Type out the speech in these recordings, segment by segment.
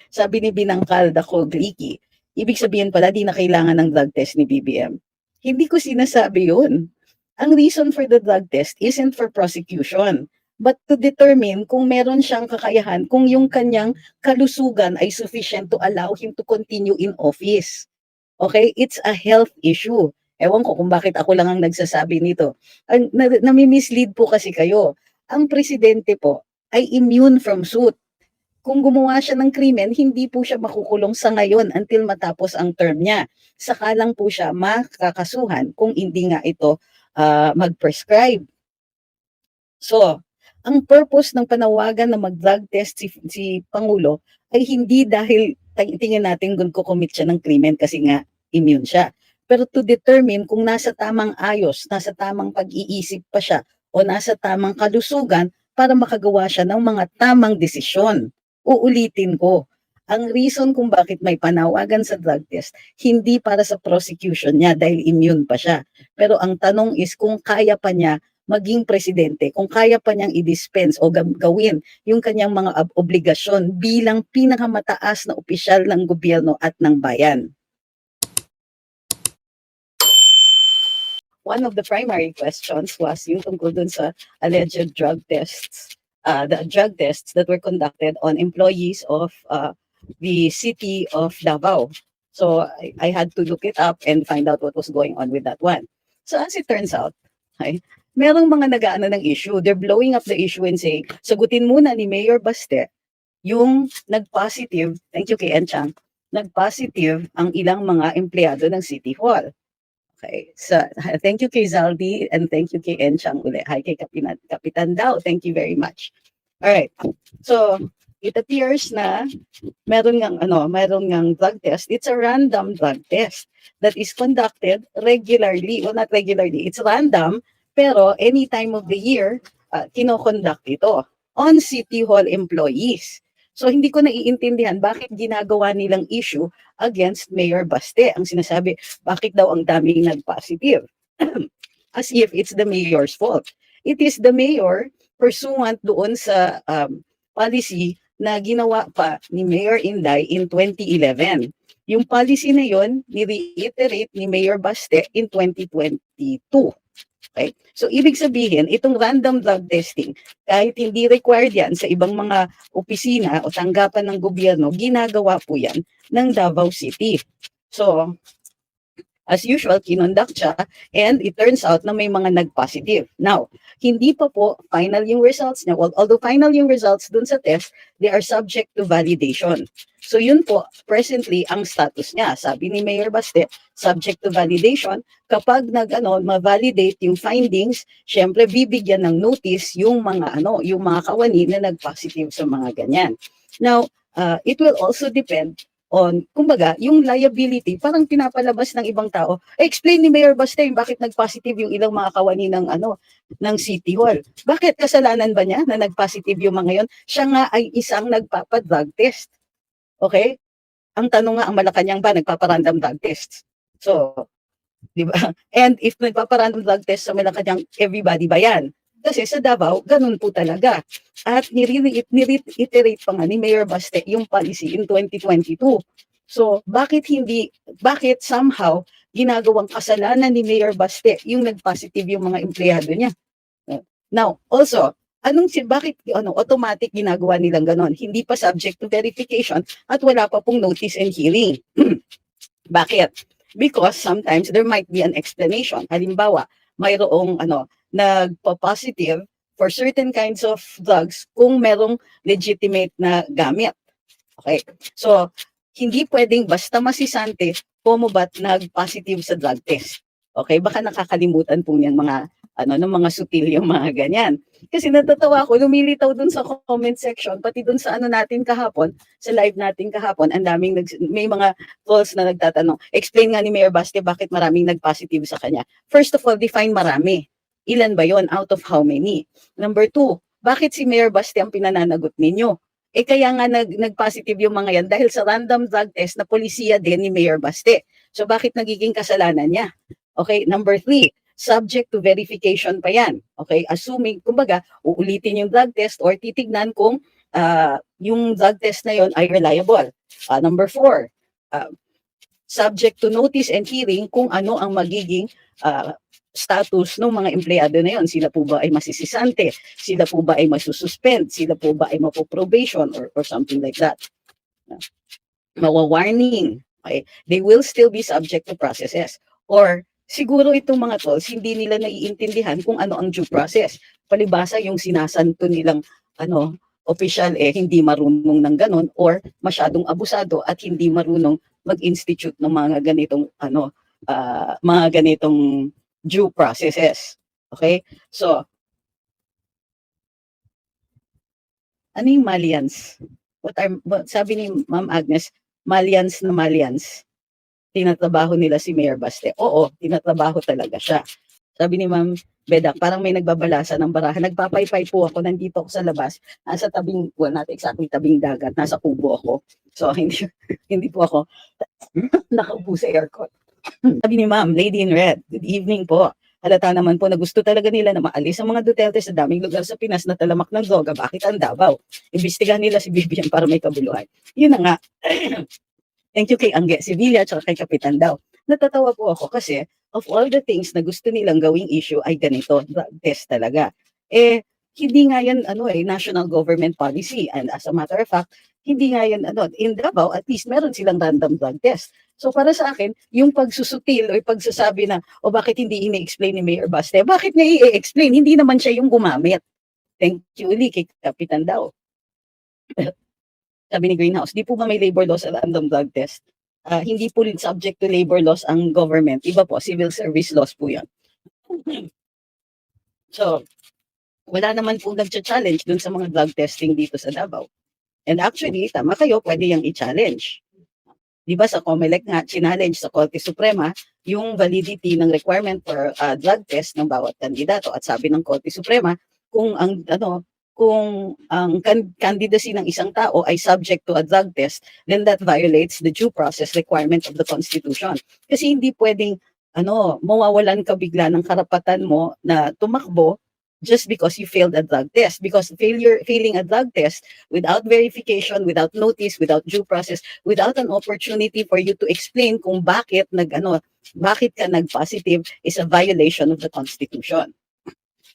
Sabi ni Binangkal Dako Glicky, ibig sabihin pala di na kailangan ng drug test ni BBM. Hindi ko sinasabi yun. Ang reason for the drug test isn't for prosecution, but to determine kung meron siyang kakayahan, kung yung kanyang kalusugan ay sufficient to allow him to continue in office. Okay? It's a health issue. Ewan ko kung bakit ako lang ang nagsasabi nito. Nami-mislead po kasi kayo. Ang presidente po ay immune from suit. Kung gumawa siya ng krimen, hindi po siya makukulong sa ngayon until matapos ang term niya. Saka lang po siya makakasuhan kung hindi nga ito mag-prescribe. So, ang purpose ng panawagan na mag-drug test si Pangulo ay hindi dahil tingin natin kung kukomit siya ng krimen kasi nga immune siya. Pero to determine kung nasa tamang ayos, nasa tamang pag-iisip pa siya, o nasa tamang kalusugan para makagawa siya ng mga tamang desisyon. Uulitin ko, ang reason kung bakit may panawagan sa drug test, hindi para sa prosecution niya dahil immune pa siya. Pero ang tanong is kung kaya pa niya maging presidente, kung kaya pa niyang i-dispense o gawin yung kanyang mga obligasyon bilang pinakamataas na opisyal ng gobyerno at ng bayan. One of the primary questions was yung tungkol dun sa alleged drug tests, the drug tests that were conducted on employees of the city of Davao. So I had to look it up and find out what was going on with that one. So as it turns out, merong mga nag-aano ng issue. They're blowing up the issue and saying, sagutin muna ni Mayor Baste yung nag-positive, thank you kay Enchang, nag-positive ang ilang mga empleyado ng City Hall. Okay, so thank you kay Zaldi and thank you kay Enchang uli. Hi kay Kapitan Dao, thank you very much. All right, so it appears na meron ngang drug test. It's a random drug test that is conducted regularly. Well, not regularly, it's random, pero any time of the year, kino-conduct ito on City Hall employees. So hindi ko naiintindihan bakit ginagawa nilang issue against Mayor Baste. Ang sinasabi, bakit daw ang daming nag-positive? As if it's the mayor's fault. It is the mayor pursuant doon sa policy na ginawa pa ni Mayor Inday in 2011. Yung policy na yon, ni-reiterate ni Mayor Baste in 2022. Okay? So, ibig sabihin, itong random drug testing, kahit hindi required yan sa ibang mga opisina o tanggapan ng gobyerno, ginagawa po yan ng Davao City. So, as usual, kinonduct siya and it turns out na may mga nag-positive. Now, hindi pa po final yung results niya. Well, although final yung results dun sa test, they are subject to validation. So yun po, presently, ang status niya. Sabi ni Mayor Baste, subject to validation. Kapag ma-validate yung findings, syempre bibigyan ng notice yung mga kawani na nag-positive sa mga ganyan. Now, it will also depend on, kumbaga, yung liability, parang pinapalabas ng ibang tao. Explain ni Mayor Baste bakit nag-positive yung ilang mga kawani ng City Hall. Bakit kasalanan ba niya na nag-positive yung mga yon? Siya nga ay isang nagpapa-drug test. Okay? Ang tanong nga, ang Malacanang ba nagpapa-random drug tests? So, di ba? And if nagpapa-random drug test sa Malacanang, everybody ba yan? Kasi sa Davao, ganun po talaga. At ni-reiterate pa nga ni Mayor Baste yung policy in 2022. So, bakit somehow ginagawang kasalanan ni Mayor Baste yung nag-positive yung mga empleyado niya? Now, also, bakit automatic ginagawa nilang ganon? Hindi pa subject to verification at wala pa pong notice and hearing. Bakit? Because sometimes there might be an explanation. Halimbawa, mayroong nagpa-positive for certain kinds of drugs kung merong legitimate na gamit. Okay? So, hindi pwedeng basta masisante pumabat nag-positive sa drug test. Okay? Baka nakakalimutan po niyang mga ng mga sutil yung mga ganyan. Kasi natatawa ako, lumilitaw dun sa comment section, pati dun sa natin kahapon, sa live natin kahapon, ang daming may mga trolls na nagtatanong, explain nga ni Mayor Baste bakit maraming nag-positive sa kanya. First of all, define marami. Ilan ba yon? Out of how many? Number 2, bakit si Mayor Baste ang pinananagot ninyo? Kaya nga nag-positive yung mga yan dahil sa random drug test na polisiya din ni Mayor Baste. So bakit nagiging kasalanan niya? Okay, number 3, subject to verification pa yan. Okay, assuming, kumbaga, uulitin yung drug test or titignan kung yung drug test na yon ay reliable. Number 4, subject to notice and hearing kung ano ang magiging status ng mga empleyado na yon. Sila po ba ay masisisante? Sila po ba ay masususpend? Sila po ba ay mapo-probation or something like that? Mawa-warning. Okay? They will still be subject to processes. Or siguro itong mga tolls, hindi nila naiintindihan kung ano ang due process. Palibasa yung sinasanto nilang opisyal hindi marunong ng ganon or masyadong abusado at hindi marunong mag-institute ng mga ganitong mga ganitong due processes. Okay? So, ano yung malliance? Sabi ni Ma'am Agnes, malliance na malliance. Tinatrabaho nila si Mayor Baste. Oo, tinatrabaho talaga siya. Sabi ni Ma'am Bedak, parang may nagbabalasa ng barahan. Nagpapaypay po ako, nandito ako sa labas, nasa tabing, well, not exactly tabing dagat, nasa kubo ako. So, hindi po ako nakaupo sa aircon. Sabi ni Ma'am, Lady in Red, good evening po. Halata naman po na gusto talaga nila na maalis ang mga Duterte sa daming lugar sa Pinas na talamak ng droga. Bakit ang Davao? Imbestigahan nila si Vivian para may kabuluhan. Yun na nga. Thank you kay Angge Sevilla at kay Kapitan daw. Natatawa po ako kasi of all the things na gusto nilang gawing issue ay ganito, drug test talaga. Hindi nga yan national government policy. And as a matter of fact, hindi nga yan in Davao at least meron silang random drug test. So para sa akin, yung pagsusutil o pagsasabi na bakit hindi ini-explain ni Mayor Baste, bakit niya i-explain? Hindi naman siya yung gumamit. Thank you ulit kay Kapitan daw. Sabi ni Greenhouse, di po ba may labor laws sa random drug test? Hindi po subject to labor laws ang government. Iba po, civil service laws po yan. So, wala naman po nag-challenge dun sa mga drug testing dito sa Davao. And actually, tama kayo, pwede yung i-challenge. Di ba sa COMELEC nga, challenge sa Korte Suprema yung validity ng requirement for drug test ng bawat kandidato. At sabi ng Korte Suprema, kung ang candidacy ng isang tao ay subject to a drug test, then that violates the due process requirement of the Constitution. Kasi hindi pwedeng mawawalan ka bigla ng karapatan mo na tumakbo just because you failed a drug test. Because failing a drug test without verification, without notice, without due process, without an opportunity for you to explain kung bakit ka nag-positive is a violation of the Constitution.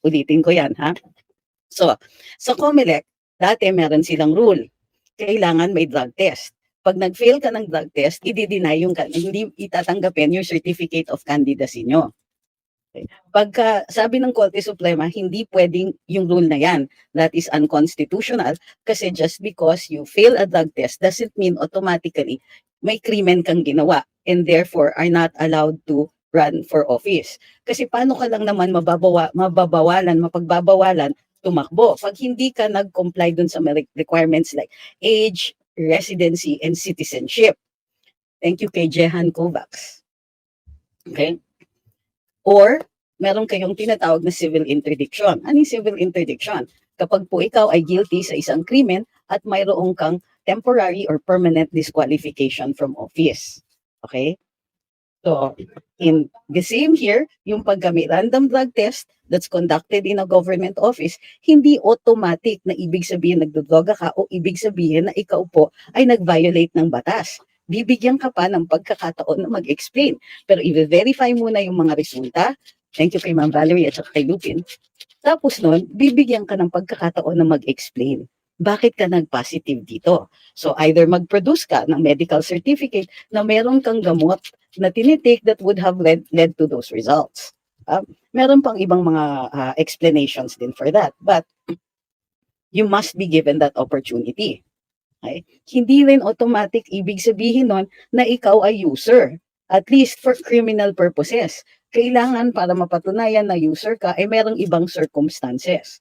Ulitin ko yan, ha? So, sa COMELEC, dati meron silang rule. Kailangan may drug test. Pag nag-fail ka ng drug test, i-deny hindi itatanggapin yung certificate of candidacy nyo. Okay. Pagka sabi ng Korte Suprema, hindi pwedeng yung rule na yan. That is unconstitutional kasi just because you fail a drug test doesn't mean automatically may krimen kang ginawa and therefore are not allowed to run for office. Kasi paano ka lang naman mapagbabawalan, tumakbo pag hindi ka nag-comply dun sa requirements like age, residency, and citizenship. Thank you kay Jehan Kovacs. Okay? Or, meron kayong tinatawag na civil interdiction. Ano yung civil interdiction? Kapag po ikaw ay guilty sa isang krimen at mayroong kang temporary or permanent disqualification from office. Okay? So, in the same here, yung paggamit random drug test that's conducted in a government office, hindi automatic na ibig sabihin nagdodroga ka o ibig sabihin na ikaw po ay nag-violate ng batas. Bibigyan ka pa ng pagkakataon na mag-explain. Pero i-verify muna yung mga resulta. Thank you kay Ma'am Valerie at kay Lupin. Tapos nun, bibigyan ka ng pagkakataon na mag-explain. Bakit ka nag-positive dito? So either mag-produce ka ng medical certificate na meron kang gamot na tinitake that would have led to those results. Meron pang ibang mga explanations din for that. But you must be given that opportunity. Okay? Hindi rin automatic ibig sabihin nun na ikaw ay user. At least for criminal purposes. Kailangan para mapatunayan na user ka ay merong ibang circumstances.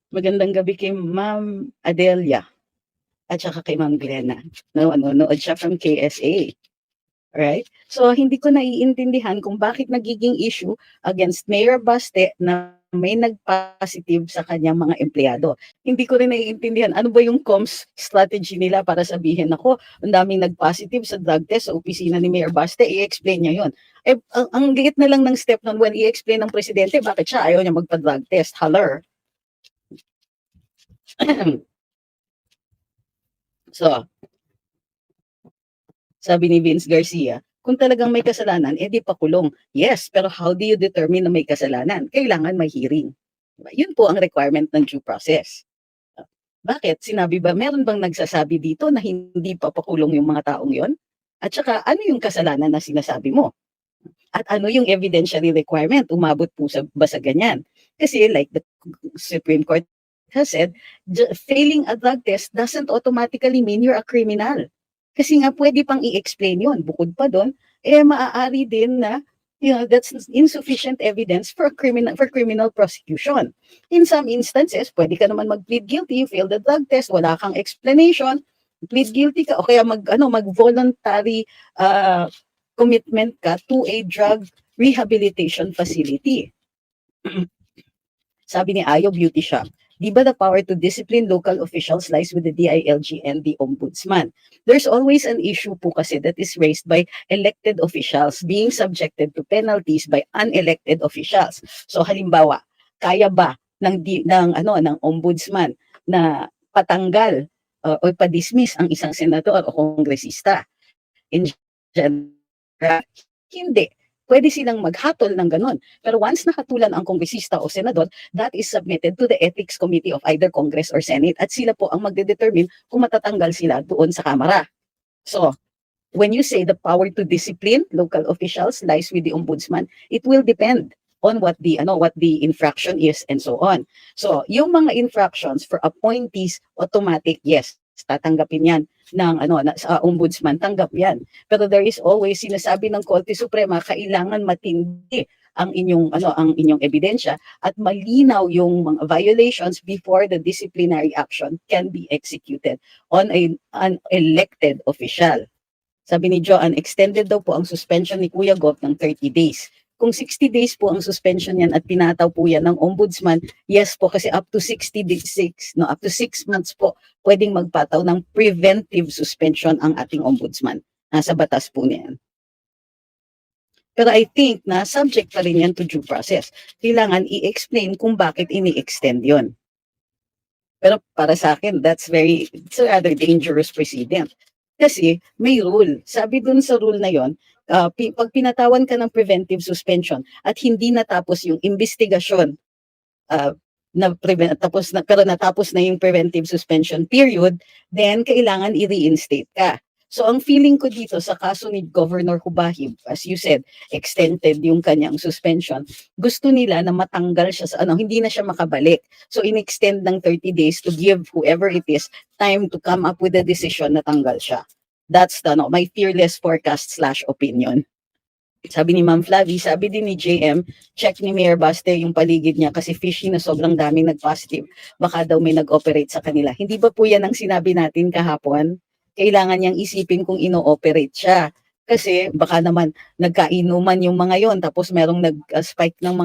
Magandang gabi kay Ma'am Adelia at saka kay Ma'am Glenna. Nanonood siya from KSA. Alright? So, hindi ko naiintindihan kung bakit nagiging issue against Mayor Baste na may nag-positive sa kanyang mga empleyado. Hindi ko rin naiintindihan ano ba yung comms strategy nila para sabihin, "Naku, ang daming nag-positive sa drug test sa opisina ni Mayor Baste." I-explain niya 'yun. Eh, ang liit na lang ng step nun when i-explain ng presidente bakit siya ayaw niya magpa-drug test. Haller. So, sabi ni Vince Garcia, kung talagang may kasalanan, edi pakulong. Yes, pero how do you determine na may kasalanan? Kailangan may hearing. Diba? Yun po ang requirement ng due process. Bakit? Sinabi ba, meron bang nagsasabi dito na hindi papakulong yung mga taong yon? At saka, ano yung kasalanan na sinasabi mo? At ano yung evidentiary requirement? Umabot po ba sa ganyan? Kasi like the Supreme Court has said, failing a drug test doesn't automatically mean you're a criminal. Kasi nga pwede pang i-explain yon. Bukod pa doon, maaari din na that's insufficient evidence for criminal prosecution. In some instances, pwede ka naman mag-plead guilty, you failed the drug test, wala kang explanation, plead guilty ka o kaya mag-voluntary commitment ka to a drug rehabilitation facility. Sabi ni Ayo Beauty Shop, di ba the power to discipline local officials lies with the DILG and the Ombudsman? There's always an issue po kasi that is raised by elected officials being subjected to penalties by unelected officials. So halimbawa, kaya ba ng Ombudsman na patanggal o pa-dismiss ang isang senador o kongresista? In general, hindi. Pwede silang maghatol ng ganun. Pero once nakatulan ang kongresista o senador, that is submitted to the Ethics Committee of either Congress or Senate at sila po ang magdedetermine kung matatanggal sila doon sa Kamara. So, when you say the power to discipline local officials lies with the Ombudsman, it will depend on what the infraction is and so on. So, yung mga infractions for appointees, automatic, yes, tatanggapin yan sa Ombudsman, tanggap yan. Pero there is always, sinasabi ng Korte Suprema, kailangan matindi ang inyong ebidensya at malinaw yung mga violations before the disciplinary action can be executed on an elected official. Sabi ni Joanne, extended daw po ang suspension ni Kuya Gov ng 30 days. Kung 60 days po ang suspension yan at pinataw po yan ng Ombudsman, yes po, kasi up to 6 months po pwedeng magpataw ng preventive suspension ang ating Ombudsman. Nasa batas po niyan. Pero I think na subject pa rin yan to due process. Kailangan i-explain kung bakit ini-extend yon. Pero para sa akin, it's a rather dangerous precedent. Kasi may rule. Sabi dun sa rule na yon, pag pinatawan ka ng preventive suspension at hindi natapos yung investigasyon, pero natapos na yung preventive suspension period, then kailangan i-reinstate ka. So ang feeling ko dito sa kaso ni Governor Hubahib, as you said, extended yung kanyang suspension. Gusto nila na matanggal siya sa hindi na siya makabalik. So in-extend ng 30 days to give whoever it is time to come up with a decision na tanggal siya. That's my fearless forecast/opinion. Sabi ni Ma'am Flavie, sabi din ni JM, check ni Mayor Baste yung paligid niya kasi fishy na sobrang daming nag-positive. Baka daw may nag-operate sa kanila. Hindi ba po yan ang sinabi natin kahapon? Kailangan niyang isipin kung ino-operate siya. Kasi baka naman nagkainuman yung mga yon tapos merong nag-spike ng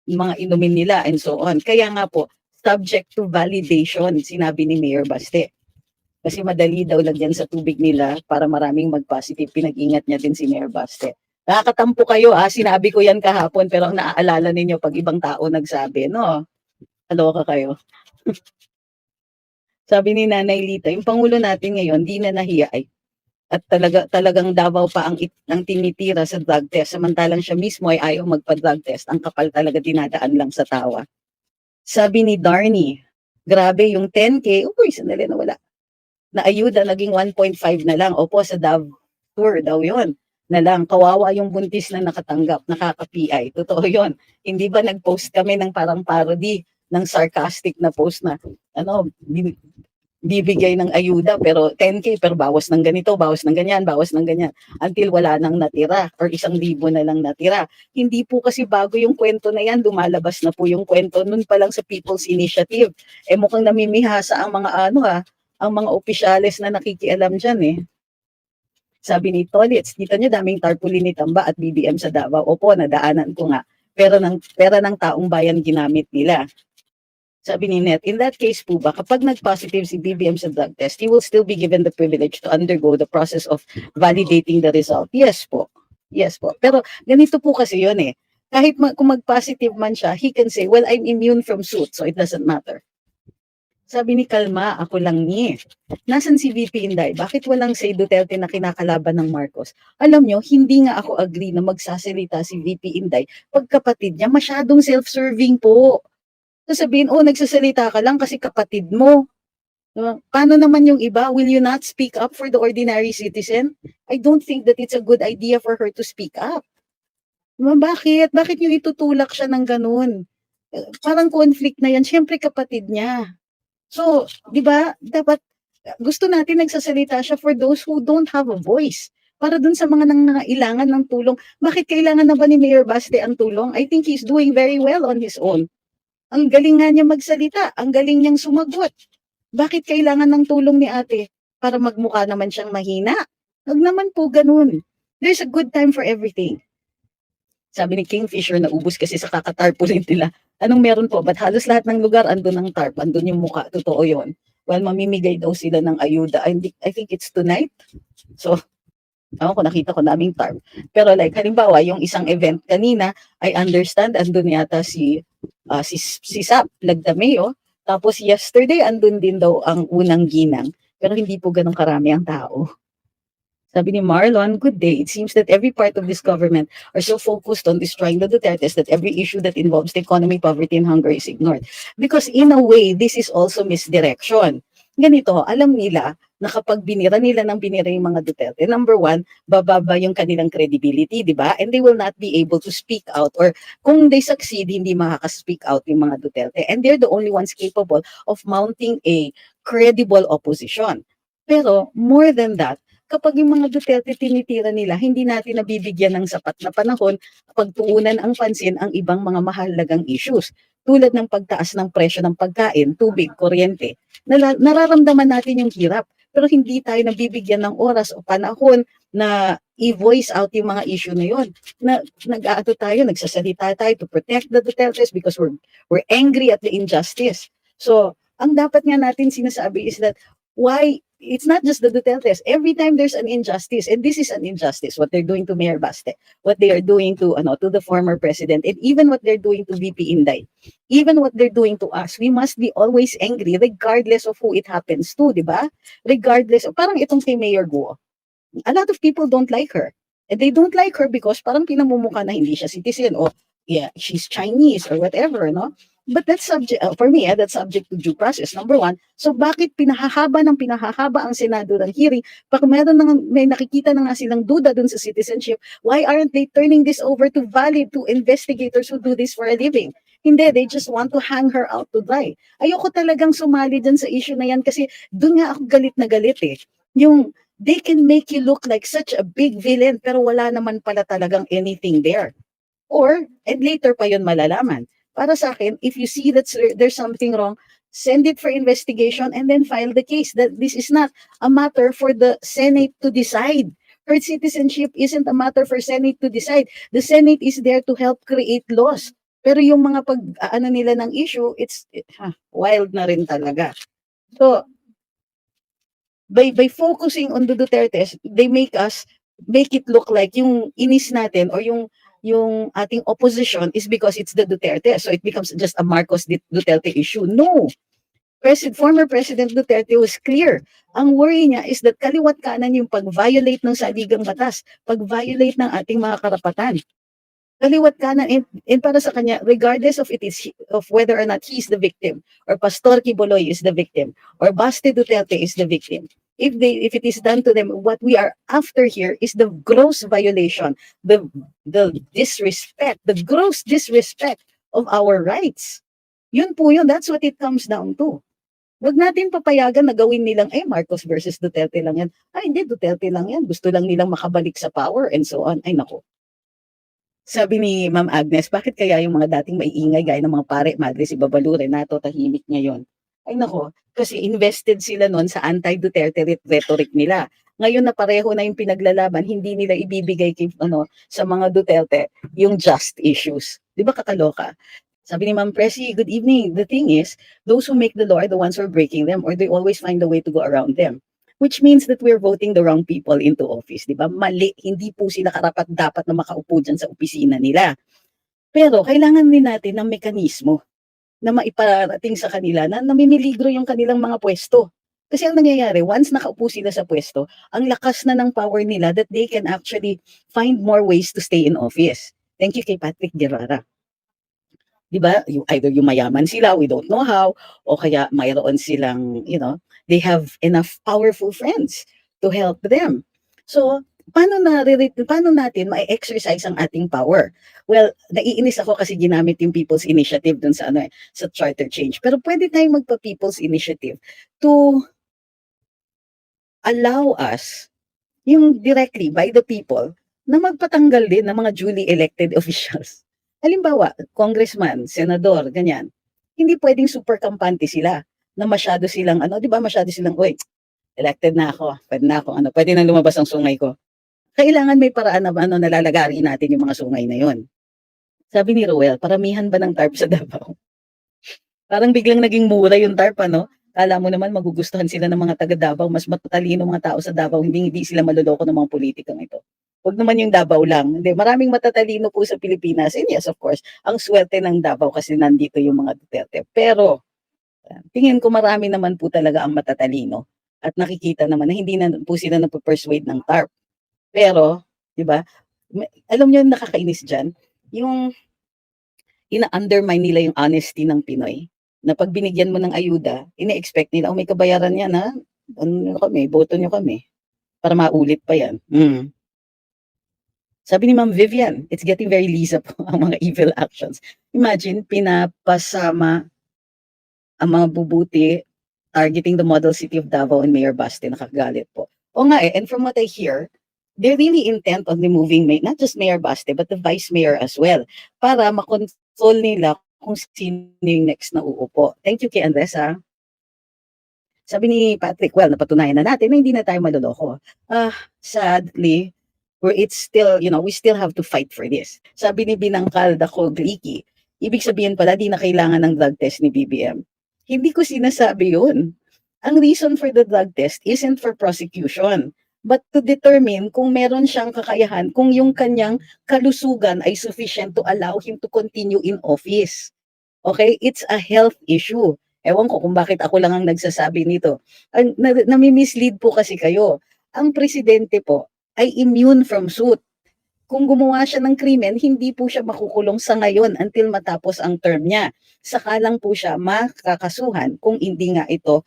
mga inumin nila and so on. Kaya nga po, subject to validation, sinabi ni Mayor Baste. Kasi madali daw lagyan sa tubig nila para maraming mag-positive. Pinag-ingat niya din si Mayor Baste. Nakakatampo kayo sinabi ko yan kahapon pero ang naaalala ninyo pag ibang tao nagsabi, no? Aloka kayo. Sabi ni Nanay Lita, yung Pangulo natin ngayon, di na nahiya at talagang Davao pa ang tinitira sa drug test, samantalang siya mismo ay ayaw magpa-drug test. Ang kapal talaga, dinadaan lang sa tawa. Sabi ni Darnie, grabe yung 10K, sandali na wala. Na ayuda, naging 1.5 na lang. Opo, sa Tour daw yon na lang. Kawawa yung buntis na nakatanggap, nakaka-PI. Totoo yon. Hindi ba nag-post kami ng parang parody, ng sarcastic na post na, bibigay ng ayuda pero 10K pero bawas ng ganito, bawas ng ganyan, until wala nang natira or 1,000 na lang natira. Hindi po kasi bago yung kwento na yan, lumalabas na po yung kwento nun pa lang sa People's Initiative. Mukhang namimihasa ang mga ang mga opisyales na nakikialam dyan Sabi ni Tolitz, dito nyo daming tarpaulin ni Tamba at BBM sa Davao. Opo, nadaanan ko nga. pera ng taong bayan ginamit nila. Sabi ni Net, in that case po ba, kapag nag-positive si BBM sa drug test, he will still be given the privilege to undergo the process of validating the result. Yes po. Yes po. Pero ganito po kasi yun eh. Kahit kung mag-positive man siya, he can say, well, I'm immune from suit, so it doesn't matter. Sabi ni Kalma, ako lang ni. Nasaan si VP Inday? Bakit walang say Duterte na kinakalaban ng Marcos? Alam nyo, hindi nga ako agree na magsasalita si VP Inday pag kapatid niya. Masyadong self-serving po. Sasabihin, oh, nagsasalita ka lang kasi kapatid mo. Diba? Paano naman yung iba? Will you not speak up for the ordinary citizen? I don't think that it's a good idea for her to speak up. Diba? Bakit? Bakit yung itutulak siya ng ganun? Parang conflict na yan. Siyempre kapatid niya. So, di ba, dapat gusto natin nagsasalita siya for those who don't have a voice. Para dun sa mga nangangailangan ng tulong. Bakit kailangan na ba ni Mayor Baste ang tulong? I think he's doing very well on his own. Ang galing nga niya magsalita, ang galing niyang sumagot. Bakit kailangan ng tulong ni ate? Para magmukha naman siyang mahina? Huwag naman po ganun. There's a good time for everything. Sabi ni Kingfisher, naubos kasi sa kakatarpulin nila. Anong meron po? Ba't halos lahat ng lugar andun ang tarp, andun yung mukha, totoo yon. Well, mamimigay daw sila ng ayuda. I think it's tonight. So, ako nakita ko naming tarp. Pero like, halimbawa, yung isang event kanina, I understand, andun yata si Sap, Lagdameo. Tapos yesterday, andun din daw ang unang ginang. Pero hindi po ganun karami ang tao. Sabi ni Marlon, good day. It seems that every part of this government are so focused on destroying the Dutertes that every issue that involves the economy, poverty, and hunger is ignored. Because in a way, this is also misdirection. Ganito, alam nila na kapag binira yung mga Duterte, number one, bababa yung kanilang credibility, di ba? And they will not be able to speak out. Or kung they succeed, hindi makaka-speak out yung mga Duterte. And they're the only ones capable of mounting a credible opposition. Pero more than that, kapag yung mga Duterte tinitira nila, hindi natin nabibigyan ng sapat na panahon pagtuunan ang pansin ang ibang mga mahalagang issues. Tulad ng pagtaas ng presyo ng pagkain, tubig, kuryente. Nararamdaman natin yung hirap, pero hindi tayo nabibigyan ng oras o panahon na i-voice out yung mga issue na yun. Nag-aato tayo, nagsasalita tayo to protect the Dutertes because we're angry at the injustice. So, ang dapat nga natin sinasabi is that why it's not just the Dutertes. Every time there's an injustice, and this is an injustice, what they're doing to Mayor Baste, what they are doing to the former president, and even what they're doing to VP Inday, even what they're doing to us, we must be always angry regardless of who it happens to, di ba? Regardless of, parang itong kay Mayor Guo. A lot of people don't like her. And they don't like her because parang pinamumukha na hindi siya citizen o yeah, she's Chinese or whatever, no? But that's subject, for me, that's subject to due process, number one. So bakit pinahahaba ang Senado ng hearing? Pag may nakikita na nga silang duda dun sa citizenship, why aren't they turning this over to investigators who do this for a living? Hindi, they just want to hang her out to dry. Ayoko talagang sumali dun sa issue na yan kasi dun nga ako galit na galit eh. Yung they can make you look like such a big villain pero wala naman pala talagang anything there. Or, and later pa yun malalaman. Para sa akin, if you see that there's something wrong, send it for investigation and then file the case. That this is not a matter for the Senate to decide. Her citizenship isn't a matter for Senate to decide. The Senate is there to help create laws. Pero yung mga ano nila ng issue, wild na rin talaga. So, by focusing on the Dutertes, they make it look like yung inis natin or yung ating opposition is because it's the Duterte. So it becomes just a Marcos Duterte issue. No. Former President Duterte was clear. Ang worry niya is that kaliwat kanan yung pag-violate ng saligang batas, pag-violate ng ating mga karapatan. Kaliwat kanan, and para sa kanya, regardless of whether or not he's the victim, or Pastor Quiboloy is the victim, or Baste Duterte is the victim, if it is done to them, what we are after here is the gross violation, the disrespect, the gross disrespect of our rights. Yun po yun, that's what it comes down to. Wag natin papayagan na gawin nilang, Marcos versus Duterte lang yan. Hindi, Duterte lang yan. Gusto lang nilang makabalik sa power and so on. Ay, nako. Sabi ni Ma'am Agnes, bakit kaya yung mga dating maiingay gaya ng mga pare, madre, si Babalu, Renato, tahimik ngayon? Ay nako, kasi invested sila noon sa anti-Duterte rhetoric nila. Ngayon na pareho na yung pinaglalaban, hindi nila ibibigay sa mga Duterte yung just issues. Di ba kakaloka? Sabi ni Ma'am Presi, good evening. The thing is, those who make the law are the ones who are breaking them or they always find a way to go around them. Which means that we're voting the wrong people into office, di ba? Mali, hindi po sila karapat-dapat na makaupo dyan sa opisina nila. Pero kailangan din natin ng mekanismo na maiparating sa kanila na namimiligro yung kanilang mga pwesto. Kasi ang nangyayari, once nakaupo sila sa pwesto, ang lakas na ng power nila that they can actually find more ways to stay in office. Thank you kay Patrick Guevara. Di ba? Either yung mayaman sila, we don't know how, o kaya mayroon silang, they have enough powerful friends to help them. So, paano natin ma-exercise ang ating power? Well, naiinis ako kasi ginamit yung People's Initiative dun sa sa charter change. Pero pwede tayong magpa-People's Initiative to allow us yung directly by the people na magpatanggal din ng mga duly elected officials. Halimbawa, congressman, senador, ganyan. Hindi pwedeng super kampante sila na masyado silang di ba masyado silang, "Uy, elected na ako, pwede na lumabas ang sungay ko." Kailangan may paraan na nalalagari natin yung mga sungay na yon. Sabi ni Roel, paramihan ba ng TARP sa Davao? Parang biglang naging mura yung TARP, Kala mo naman magugustuhan sila ng mga taga Davao, mas matatalino mga tao sa Davao, hindi sila maloloko ng mga politikang ito. Huwag naman yung Davao lang. Hindi, maraming matatalino po sa Pilipinas. And yes, of course, ang swerte ng Davao kasi nandito yung mga Duterte. Pero, tingin ko marami naman po talaga ang matatalino. At nakikita naman na hindi na po sila napapersuade ng TARP. Pero, di ba, alam niyo yung nakakainis dyan? Yung ina-undermine nila yung honesty ng Pinoy. Na pag binigyan mo ng ayuda, ine-expect nila, may kabayaran yan, ha? Boto nyo kami. Para maulit pa yan. Sabi ni Ma'am Vivian, it's getting very Lisa po ang mga evil actions. Imagine, pinapasama ang mga bubuti targeting the model city of Davao and Mayor Baste, nakagalit po. O nga and from what I hear, they're really intent on removing not just Mayor Baste, but the Vice Mayor as well, para makontrol nila kung sino yung next na uupo. Thank you kay Andres, ha? Sabi ni Patrick, well, napatunayan na natin na hindi na tayo maloloko. Sadly, it's still, we still have to fight for this. Sabi ni Binangkal Dako Gliki, ibig sabihin pala, di na kailangan ng drug test ni BBM. Hindi ko sinasabi yun. Ang reason for the drug test isn't for prosecution, but to determine kung meron siyang kakayahan, kung yung kanyang kalusugan ay sufficient to allow him to continue in office. Okay? It's a health issue. Ewan ko kung bakit ako lang ang nagsasabi nito. Nami-mislead po kasi kayo. Ang presidente po ay immune from suit. Kung gumawa siya ng krimen, hindi po siya makukulong sa ngayon until matapos ang term niya. Saka lang po siya makakasuhan kung hindi nga ito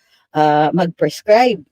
mag-prescribe.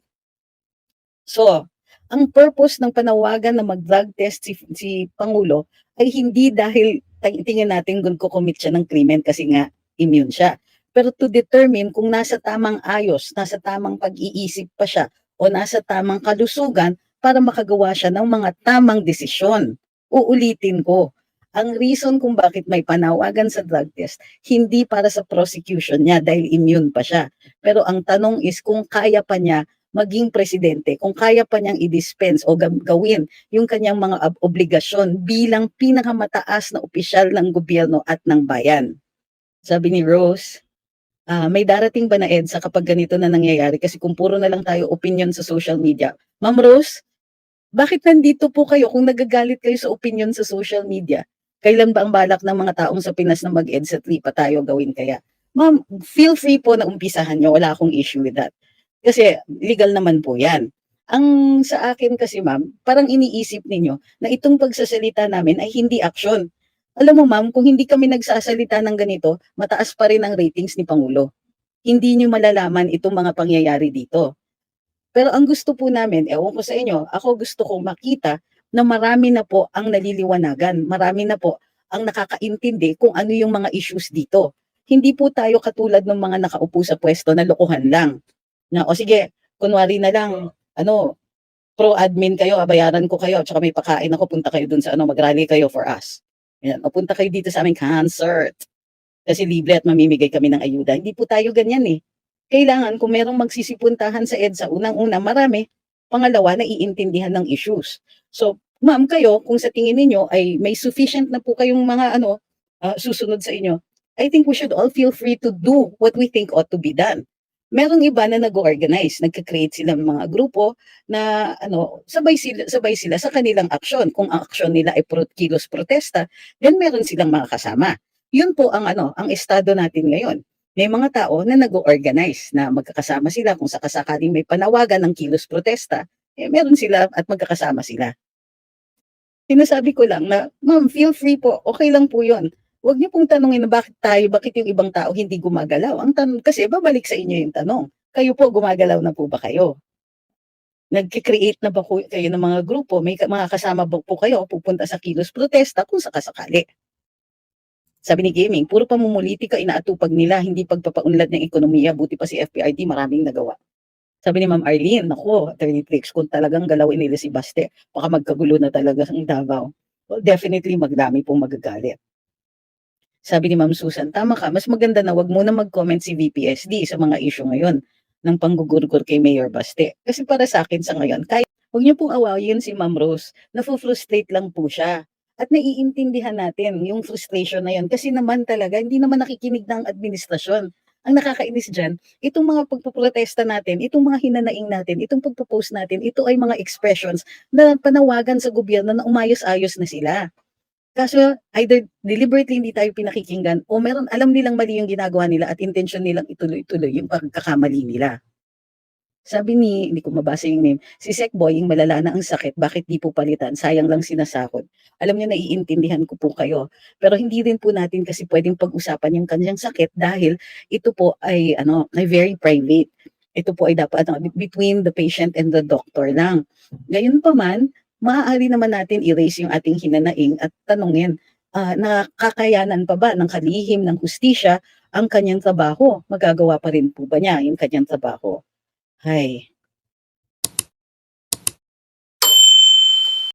So, ang purpose ng panawagan na mag-drug test si Pangulo ay hindi dahil tingin natin kung kukomit siya ng krimen kasi nga immune siya. Pero to determine kung nasa tamang ayos, nasa tamang pag-iisip pa siya, o nasa tamang kalusugan para makagawa siya ng mga tamang desisyon. Uulitin ko, ang reason kung bakit may panawagan sa drug test, hindi para sa prosecution niya dahil immune pa siya. Pero ang tanong is kung kaya pa niya maging presidente, kung kaya pa niyang i-dispense o gawin yung kanyang mga obligasyon bilang pinakamataas na opisyal ng gobyerno at ng bayan. Sabi ni Rose, may darating ba na EDSA kapag ganito na nangyayari? Kasi kung puro na lang tayo opinion sa social media. Ma'am Rose, bakit nandito po kayo kung nagagalit kayo sa opinion sa social media? Kailan ba ang balak ng mga taong sa Pinas na mag-EDSA 3 pa tayo gawin kaya? Ma'am, feel free po na umpisahan nyo. Wala akong issue with that. Kasi legal naman po yan. Ang sa akin kasi ma'am, parang iniisip ninyo na itong pagsasalita namin ay hindi action. Alam mo ma'am, kung hindi kami nagsasalita ng ganito, mataas pa rin ang ratings ni Pangulo. Hindi nyo malalaman itong mga pangyayari dito. Pero ang gusto po namin, ewan ko sa inyo, ako gusto kong makita na marami na po ang naliliwanagan. Marami na po ang nakakaintindi kung ano yung mga issues dito. Hindi po tayo katulad ng mga nakaupo sa pwesto na lokohan lang. Na, o sige, kunwari na lang, pro-admin kayo, bayaran ko kayo, tsaka may pakain ako, punta kayo dun sa mag-rally kayo for us. Yan, o punta kayo dito sa aming concert. Kasi libre at mamimigay kami ng ayuda. Hindi po tayo ganyan eh. Kailangan kung merong magsisipuntahan sa EDSA, unang-una marami, pangalawa, naiintindihan ng issues. So, ma'am kayo, kung sa tingin ninyo ay may sufficient na po kayong mga susunod sa inyo, I think we should all feel free to do what we think ought to be done. Merong iba na nag-organize, nagka-create sila ng mga grupo na sabay sila sa kanilang aksyon. Kung ang aksyon nila ay kilos protesta, then meron silang mga kasama. Yun po ang ang estado natin ngayon. May mga tao na nag-organize na magkakasama sila kung sakasakaling may panawagan ng kilos protesta, meron sila at magkakasama sila. Sinasabi ko lang na, ma'am, feel free po, okay lang po yun. Huwag niyo pong tanungin na bakit yung ibang tao hindi gumagalaw. Ang tanong kasi, babalik sa inyo yung tanong. Kayo po, gumagalaw na po ba kayo? Nagki-create na ba kayo ng mga grupo? May mga kasama ba po kayo pupunta sa kilos protesta kung sakasakali? Sabi ni Gaming, puro pamumulitika inaatupag nila, hindi pagpapaunlad ng ekonomiya, buti pa si FPRD maraming nagawa. Sabi ni Ma'am Arlene, naku, Attorney Trix, kung talagang galawin nila si Baste, baka magkagulo na talaga ang Davao. Well, definitely magdami pong magagalit. Sabi ni Ma'am Susan, tama ka, mas maganda na wag muna mag-comment si VPSD sa mga issue ngayon ng panggugurgur kay Mayor Baste. Kasi para sa akin sa ngayon, kahit huwag niyo pong awayin si Ma'am Rose, na-frustrate lang po siya. At naiintindihan natin yung frustration na yun kasi naman talaga, hindi naman nakikinig ng administrasyon. Ang nakakainis dyan, itong mga pagpoprotesta natin, itong mga hinanaing natin, itong pagpo-post natin, ito ay mga expressions na panawagan sa gobyerno na umayos-ayos na sila. Kaso either deliberately hindi tayo pinakikinggan o meron alam nilang mali yung ginagawa nila at intensyon nilang ituloy-tuloy yung pagkakamali nila. Sabi ni, hindi ko mabasa yung name, si Sec Boying malala na ang sakit, bakit di po palitan? Sayang lang sinasahod. Alam niyo, naiintindihan ko po kayo. Pero hindi rin po natin kasi pwedeng pag-usapan yung kanyang sakit dahil ito po ay, ay very private. Ito po ay dapat between the patient and the doctor lang. Gayon pa man, maaari naman natin i-raise yung ating hinanaing at tanungin, nakakayanan pa ba ng kalihim ng hustisya ang kanyang trabaho? Magagawa pa rin po ba niya yung kanyang trabaho? Hay.